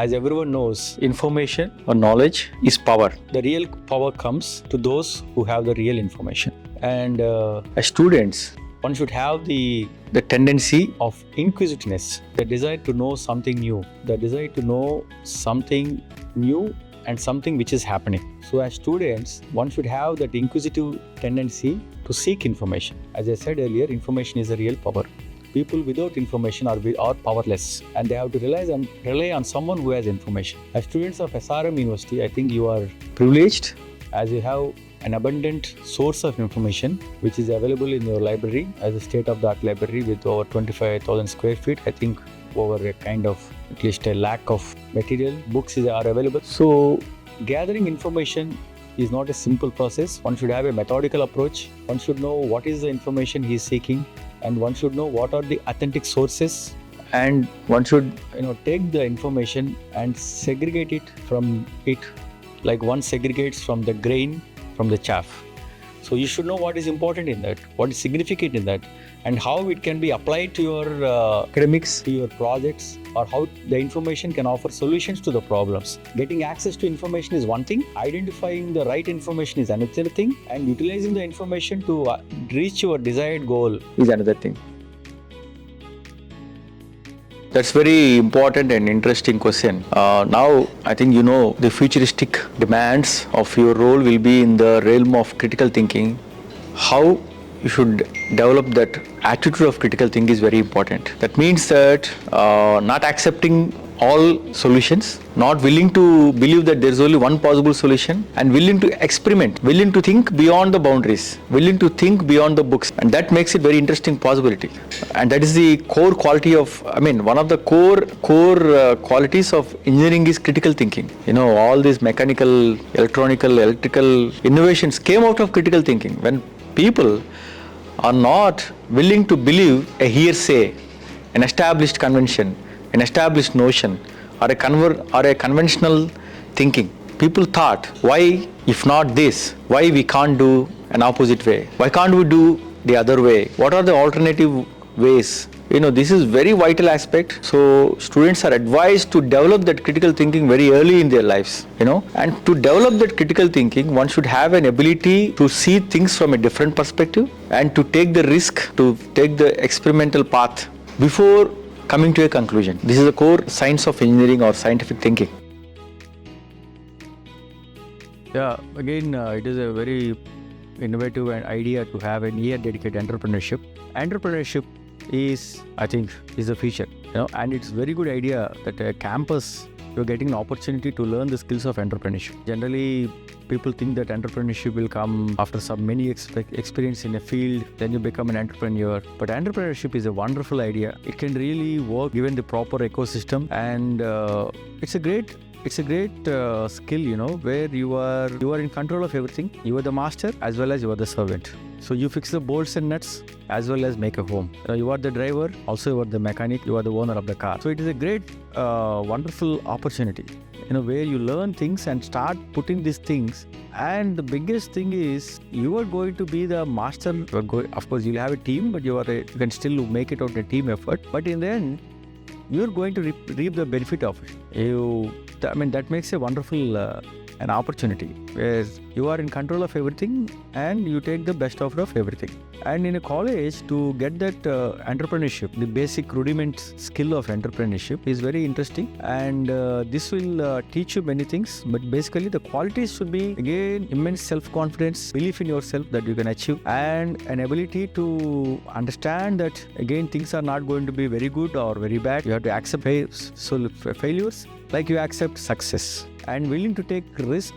As everyone knows, information or knowledge is power. The real power comes to those who have the real information. And as students, one should have the tendency of inquisitiveness, the desire to know something new, the desire to know something new and something which is happening. So as students, one should have that inquisitive tendency to seek information. As I said earlier, information is a real power. People without information are powerless, and they have to rely on someone who has information. As students of SRM University, I think you are privileged as you have an abundant source of information which is available in your library as a state-of-the-art library with over 25,000 square feet. I think over a kind of at least a lakh of material. Books are available. So gathering information is not a simple process. One should have a methodical approach. One should know what is the information he is seeking, and one should know what are the authentic sources, and one should take the information and segregate it from it, like one segregates from the grain from the chaff. So you should know what is important in that, what is significant in that, and how it can be applied to your academics, to your projects, or how the information can offer solutions to the problems. Getting access to information is one thing, identifying the right information is another thing, and utilizing the information to reach your desired goal is another thing. That's very important and interesting question. Now, I think the futuristic demands of your role will be in the realm of critical thinking. How you should develop that attitude of critical thinking is very important. That means that not accepting all solutions, not willing to believe that there is only one possible solution, and willing to experiment, willing to think beyond the boundaries, willing to think beyond the books, and that makes it very interesting possibility. And that is the core quality of, one of the core qualities of engineering is critical thinking. All these mechanical, electrical innovations came out of critical thinking. When people are not willing to believe a hearsay, an established convention, an established notion, or a conventional thinking. People thought, why if not this, why we can't do an opposite way? Why can't we do the other way? What are the alternative ways? This is very vital aspect. So students are advised to develop that critical thinking very early in their lives, and to develop that critical thinking, one should have an ability to see things from a different perspective and to take the risk, to take the experimental path before coming to a conclusion. This is the core science of engineering or scientific thinking. Yeah, again, it is a very innovative idea to have an year dedicated entrepreneurship. Entrepreneurship is the future, and it's a very good idea that a campus you're getting an opportunity to learn the skills of entrepreneurship. Generally, people think that entrepreneurship will come after some many experience in a field, then you become an entrepreneur. But entrepreneurship is a wonderful idea. It can really work given the proper ecosystem, and it's a great skill, where you are in control of everything. You are the master as well as you are the servant. So you fix the bolts and nuts as well as make a home. You are the driver, also you are the mechanic, you are the owner of the car. So it is a great, wonderful opportunity, where you learn things and start putting these things. And the biggest thing is you are going to be the master. Of course, you'll have a team, but you can still make it out a team effort. But in the end, you're going to reap the benefit of it. That makes a wonderful an opportunity where you are in control of everything and you take the best out of everything. And in a college, to get that entrepreneurship, the basic rudiment skill of entrepreneurship is very interesting, and this will teach you many things. But basically, the qualities should be, again, immense self-confidence, belief in yourself that you can achieve, and an ability to understand that, again, things are not going to be very good or very bad. You have to accept failures like you accept success, and willing to take risk.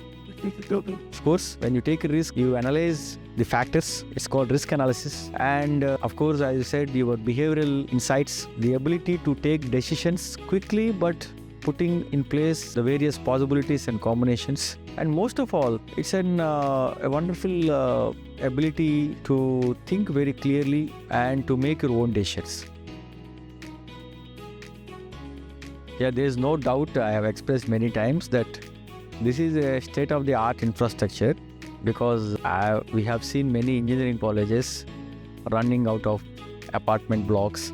Of course, when you take a risk, you analyze the factors. It's called risk analysis. And of course, as I said, your behavioral insights, the ability to take decisions quickly, but putting in place the various possibilities and combinations. And most of all, it's a wonderful ability to think very clearly and to make your own decisions. Yeah, there's no doubt, I have expressed many times that this is a state-of-the-art infrastructure, because we have seen many engineering colleges running out of apartment blocks,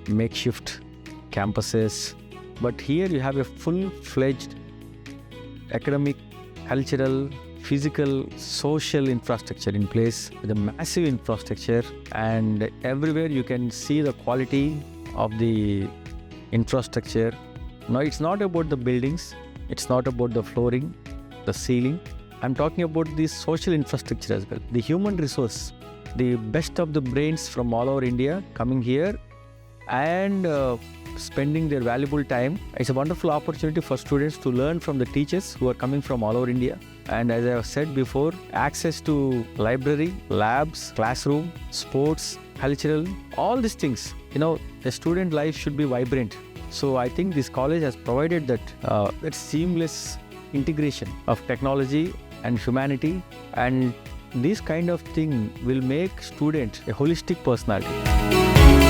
makeshift campuses, But here you have a full-fledged academic, cultural, physical, social infrastructure in place with a massive infrastructure, and everywhere you can see the quality of the infrastructure. Now, it's not about the buildings, it's not about the flooring, the ceiling. I'm talking about the social infrastructure as well, the human resource, the best of the brains from all over India coming here and spending their valuable time. It's a wonderful opportunity for students to learn from the teachers who are coming from all over India. And as I have said before, access to library, labs, classroom, sports, cultural, all these things. The student life should be vibrant. So I think this college has provided that seamless integration of technology and humanity, and this kind of thing will make student a holistic personality.